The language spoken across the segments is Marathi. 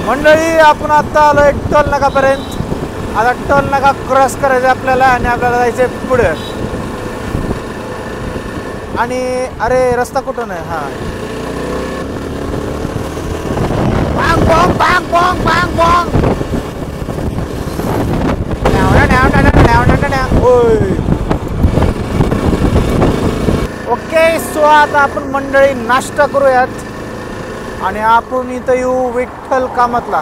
मंडळी आपण आता आलोय टोल नाकापर्यंत. आता टोल नाका क्रॉस करायचं आपल्याला आणि आपल्याला जायचं पुढे. आणि अरे रस्ता कुठून आहे? हा बांग बॉंग बांग बॉंग बांग बॉंग. ओके सो आता आपण मंडळी नाश्ता करूयात आणि आपण इथं येऊ विठ्ठल कामतला.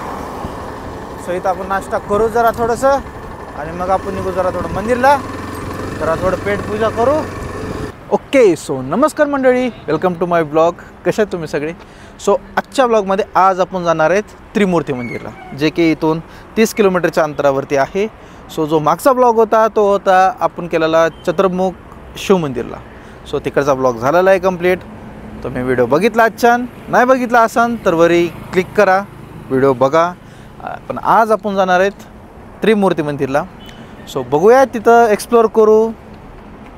सो इथं आपण नाश्ता करू जरा थोडंसं आणि मग आपण निघू जरा थोडं मंदिरला, जरा थोडं पेट पूजा करू. ओके सो नमस्कार मंडळी, वेलकम टू माय ब्लॉग. कशा आहेत तुम्ही सगळे? सो आजच्या ब्लॉगमध्ये आज आपण जाणार आहेत त्रिमूर्ती मंदिरला, जे की इथून 30 किलोमीटरच्या अंतरावरती आहे. सो जो मागचा ब्लॉग होता तो होता आपण केलेला चतुर्मुख शिव मंदिरला. सो तिकडचा ब्लॉग झालेला आहे कंप्लीट. तुम्ही व्हिडिओ बघितला छान, नाही बघितला असाल तर वरी क्लिक करा, व्हिडिओ बघा. पण आज आपण जाणार आहेत त्रिमूर्ती मंदिरला. सो बघूया, तिथं एक्सप्लोअर करू,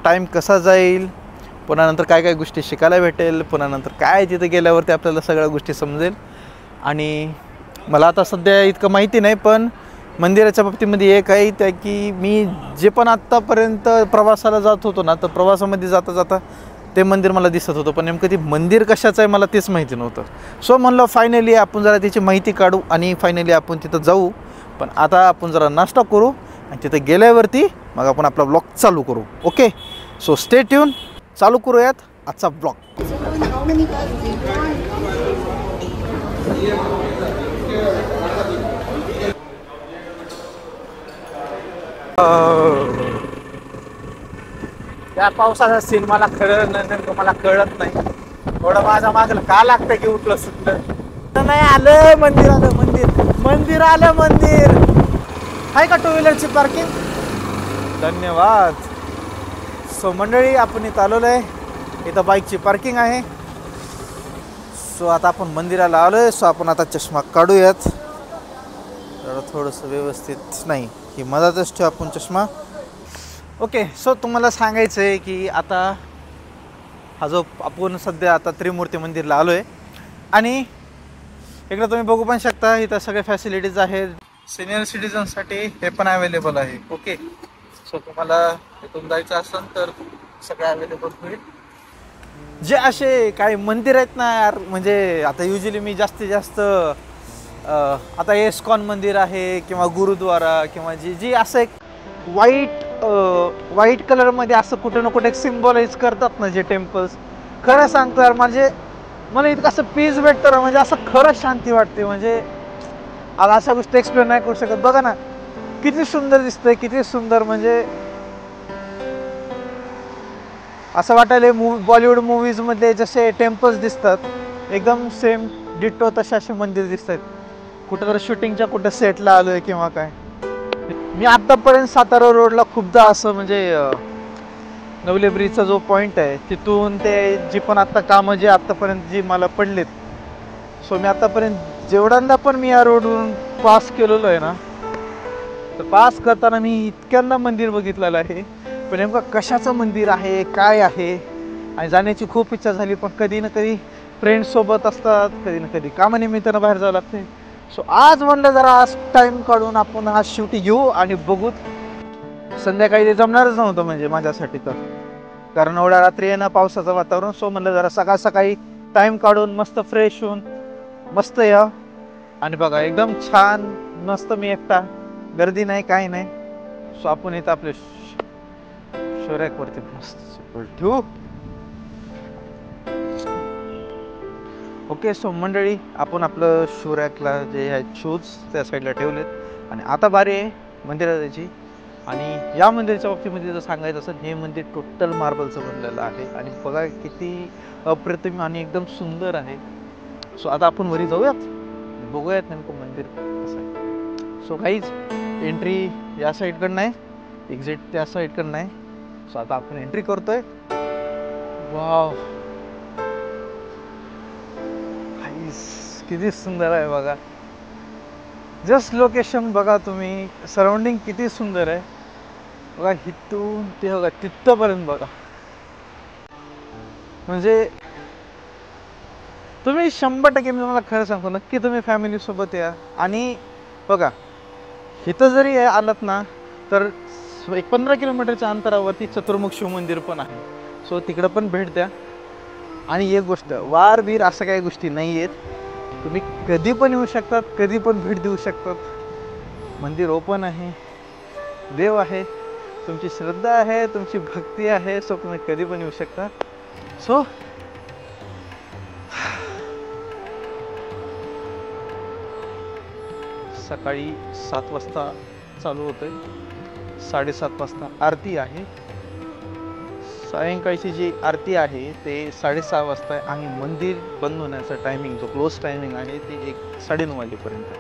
टाईम कसा जाईल, पुन्हा नंतर काय काय गोष्टी शिकायला भेटेल, पुन्हा नंतर काय तिथं गेल्यावरती आपल्याला सगळ्या गोष्टी समजेल. आणि मला आता सध्या इतकं माहिती नाही, पण मंदिराच्या बाबतीमध्ये एक आहे त्या की मी जे पण आत्तापर्यंत प्रवासाला जात होतो ना, तर प्रवासामध्ये जाता जाता ते मंदिर मला दिसत होतं, पण नेमकं ते मंदिर कशाचं आहे मला तेच माहिती नव्हतं. सो म्हणलं फायनली आपण जरा त्याची माहिती काढू आणि फायनली आपण तिथं जाऊ. पण आता आपण जरा नाश्ता करू आणि तिथं गेल्यावरती मग आपण आपला ब्लॉग चालू करू. ओके सो स्टे ट्यून, चालू करूयात आजचा ब्लॉग. त्या पावसाचा सीन मला मला कळत नाही. थोडं माझ्या मागलं का लागतं की उठलं सुटलं नाही. आलं मंदिर, आलं मंदिर, मंदिर आलं मंदिर. आहे का टू व्हीलरची पार्किंग? धन्यवाद. सो मंडळी आपण इथं आलेलो आहे, इथं बाईकची पार्किंग आहे. सो आता आपण मंदिराला आलो आहे. सो आपण आता चष्मा काढूयात, जरा थोडंसं व्यवस्थित नाही की मधातच ठेवू आपण चष्मा. ओके सो तुम्हाला सांगायचं आहे की आता हा जो आपण सध्या आता त्रिमूर्ती मंदिरला आलो आहे आणि इकडं तुम्ही बघू पण शकता, इथं सगळे फॅसिलिटीज आहेत. सिनियर सिटीजनसाठी हे पण अवेलेबल आहे. ओके सो तुम्हाला इथून जायचं असेल तर सगळं अवेलेबल होईल. जे असे काही मंदिर आहेत ना यार, म्हणजे आता युजली मी जास्तीत जास्त आता इस्कॉन मंदिर आहे किंवा गुरुद्वारा किंवा जी असं एक व्हाईट कलरमध्ये असं कुठे ना कुठे सिम्बॉलाइज करतात ना जे टेम्पल्स, खरं सांगतो यार म्हणजे मला इतकं असं पीस भेटतं ना, म्हणजे असं खरंच शांती वाटते. म्हणजे आता अशा गोष्टी एक्सप्लेन नाही करू शकत. बघा ना किती सुंदर दिसतंय, किती सुंदर. म्हणजे असं वाटायला बॉलिवूड मूवीजमध्ये जसे टेम्पल्स दिसतात एकदम सेम डिट्टो तसे असे मंदिर दिसत आहेत. कुठं तर शूटिंगच्या कुठं सेटला आलोय किंवा काय. मी आत्तापर्यंत सातारा रोडला खूपदा असं म्हणजे नवले ब्रिजचा जो पॉईंट आहे तिथून ते जी पण आत्ता कामं जी आत्तापर्यंत जी मला पडलेत, सो मी आत्तापर्यंत जेवढ्यांदा पण मी या रोडवरून पास केलेलो आहे ना, तर पास करताना मी इतक्यांदा मंदिर बघितलेलं आहे. पण नेमकं कशाचं मंदिर आहे, काय आहे, आणि जाण्याची खूप इच्छा झाली, पण कधी ना कधी फ्रेंड्ससोबत असतात, कधी ना कधी कामानिमित्तानं बाहेर जावं लागते. सो आज म्हणलं जरा आज टाईम काढून आपण आज शेवटी येऊ आणि बघू. संध्याकाळी ते जमणारच नव्हतं म्हणजे माझ्यासाठी तर, कारण एवढ्या रात्री आहे ना पावसाचं वातावरण. सो म्हणलं जरा सकाळ सकाळी टाईम काढून मस्त फ्रेश होऊन मस्त या आणि बघा एकदम छान मस्त. मी एकटा, गर्दी नाही काही नाही. सो आपण इथं आपले शोरॅकवरती मस्त ठेवू. ओके सो मंडळी आपण आपलं शोरॅकला जे आहेत शूज त्या साईडला ठेवलेत आणि आता बारी आहे मंदिरात जायची. आणि या मंदिराच्या बाबतीमध्ये जर सांगायचं असेल, हे मंदिर टोटल मार्बलचं बनलेलं आहे आणि बघा किती अप्रतिम आणि एकदम सुंदर आहे. सो आता आपण वरी जाऊयात, बघूयात नेमकं मंदिर कसं आहे. सो काहीच एंट्री या साईडकडनं आहे, एक्झिट त्या साईडकडनं आहे. सो आता आपण एंट्री करतोय. वाव किती सुंदर आहे बघा. जस्ट लोकेशन बघा तुम्ही, सराउंडिंग किती सुंदर आहे बघा. इथून ते बघा तिथपर्यंत बघा, म्हणजे तुम्ही 100% मी तुम्हाला खरं सांगतो, नक्की तुम्ही फॅमिलीसोबत या. आणि बघा, इथं जरी आलात ना तर एक 15 किलोमीटरच्या अंतरावरती चतुर्मुख शिव मंदिर पण आहे. सो तिकडं पण भेट द्या. आणि एक गोष्ट, वार बीर असं काही गोष्टी नाही आहेत, तुम्ही कधी पण येऊ शकतात, कधी पण भेट देऊ शकतात. मंदिर ओपन आहे, देव आहे, तुमची श्रद्धा आहे, तुमची भक्ती आहे, सो तुम्ही कधी पण येऊ शकता. सो सकाळी 7 वाजता चालू होतंय, 7:30 वाजता आरती आहे. सायंकाळची जी आरती आहे ते 6:30 वाजता आहे. आणि मंदिर बंद होण्याचा टायमिंग, जो क्लोज टायमिंग आहे ते 9:30 वाजेपर्यंत.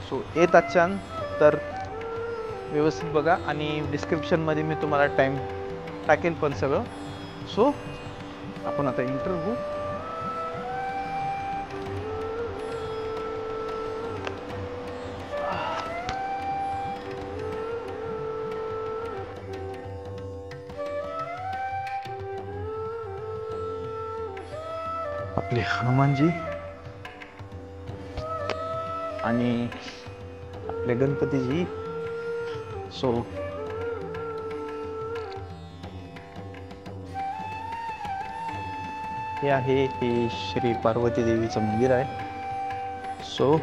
सो येत अचान तर व्यवस्थित बघा, आणि डिस्क्रिप्शनमध्ये मी तुम्हाला टाईम टाकेल पण सगळं. सो आपण आता इंटरव्ह्यू. आपले हनुमानजी आणि आपले गणपतीजी. सो हे आहे, हे श्री पार्वती देवीचं मंदिर आहे. सो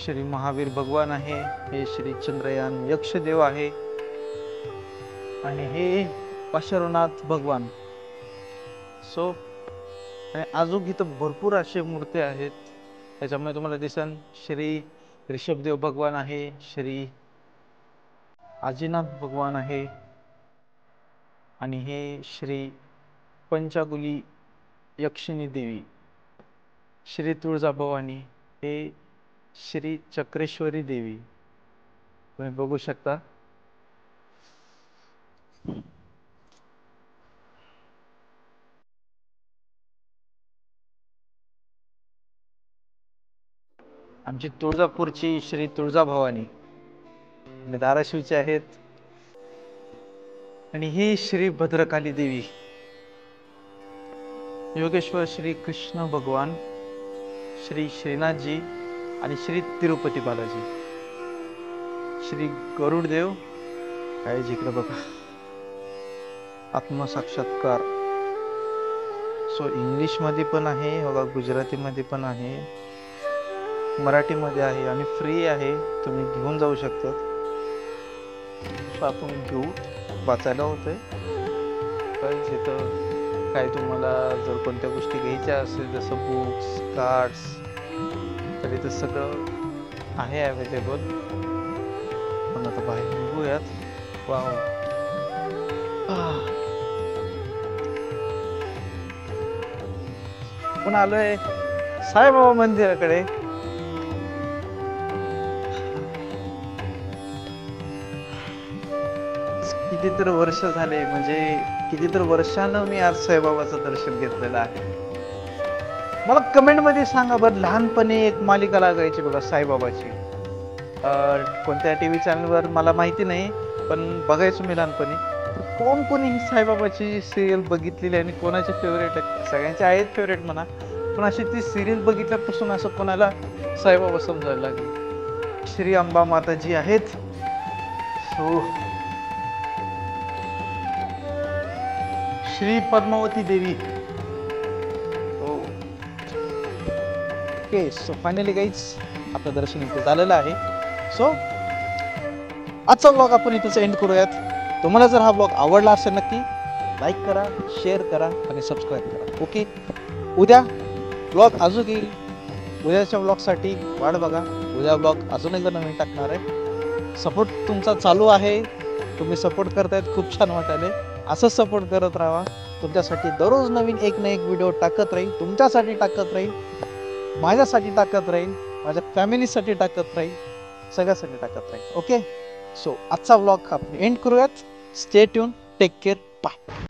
श्री महावीर भगवान आहे, हे श्री चंद्रयान यक्षदेव आहे, आणि हे पार्श्वनाथ भगवान. सो आणि अजून इथं भरपूर असे मूर्ती आहेत. त्याच्यामुळे तुम्हाला दिसन श्री ऋषभदेव भगवान आहे, श्री आजीनाथ भगवान आहे, आणि हे श्री पंचाकुली यक्षिणी देवी, श्री तुळजाभवानी, हे श्री चक्रेश्वरी देवी. तुम्ही बघू शकता. आमची तुळजापूरची श्री तुळजाभवानी धाराशिवचे आहेत. आणि ही श्री भद्रकाली देवी, योगेश्वर श्री कृष्ण भगवान, श्री श्रीनाथजी, आणि श्री तिरुपती बालाजी, श्री गरुडदेव आहे जिकडे बघा, आत्मसाक्षात्कार. सो इंग्लिश मध्ये पण आहे बघा, गुजराती मध्ये पण आहे, मराठीमध्ये आहे, आणि फ्री आहे, तुम्ही घेऊन जाऊ शकता. सो आपण घेऊ, वाचायला होतंय काय तिथं, काय तुम्हाला जर कोणत्या गोष्टी घ्यायच्या असेल जसं बुक्स, कार्ड्स, तर इथं सगळं आहे अवेलेबल. पण आता बाहेर निघूयात. वाव, पण आलोय साईबाबा मंदिराकडे. कितीतरी वर्ष झाले, म्हणजे कितीतरी वर्षानं मी आज साईबाबाचं दर्शन घेतलेलं आहे. मला कमेंट मध्ये सांगा बरं, लहानपणी एक मालिका लागायची बघा साईबाबाची, कोणत्या टीव्ही चॅनलवर मला माहिती नाही, पण बघायचो मी लहानपणी. कोण कोणी ही साईबाबाची सिरियल बघितलेली आणि कोणाचे फेवरेट आहेत? सगळ्यांचे आहेत फेवरेट म्हणा, पण अशी ती सिरियल बघितल्यापासून असं कोणाला साईबाबा समजायला लागले. श्री अंबा माताजी आहेत. सो श्री पद्मावती देवी. ओके, सो फायनली गाईज आपलं दर्शन इथे झालेलं आहे. सो आजचा ब्लॉग आपण इथंच एंड करूयात. तुम्हाला जर हा ब्लॉग आवडला असेल नक्की लाईक करा, शेअर करा आणि सबस्क्राईब करा. ओके, उद्या ब्लॉग अजून येईल. उद्याच्या ब्लॉगसाठी वाट बघा. उद्या ब्लॉग अजून एकदा नवीन टाकणार आहे. सपोर्ट तुमचा चालू आहे, तुम्ही सपोर्ट करतायत, खूप छान वाटायले. असंच सपोर्ट करत राहा. तुमच्यासाठी दररोज नवीन एक ना एक व्हिडिओ टाकत राहील, तुमच्यासाठी टाकत राहील, माझ्यासाठी टाकत राहील. माझ्या फॅमिलीसाठी टाकत राहील, सगळ्यासाठी टाकत राहील. ओके, सो आजचा व्लॉग आपण एंड करूयात. Stay tune, take care, bye.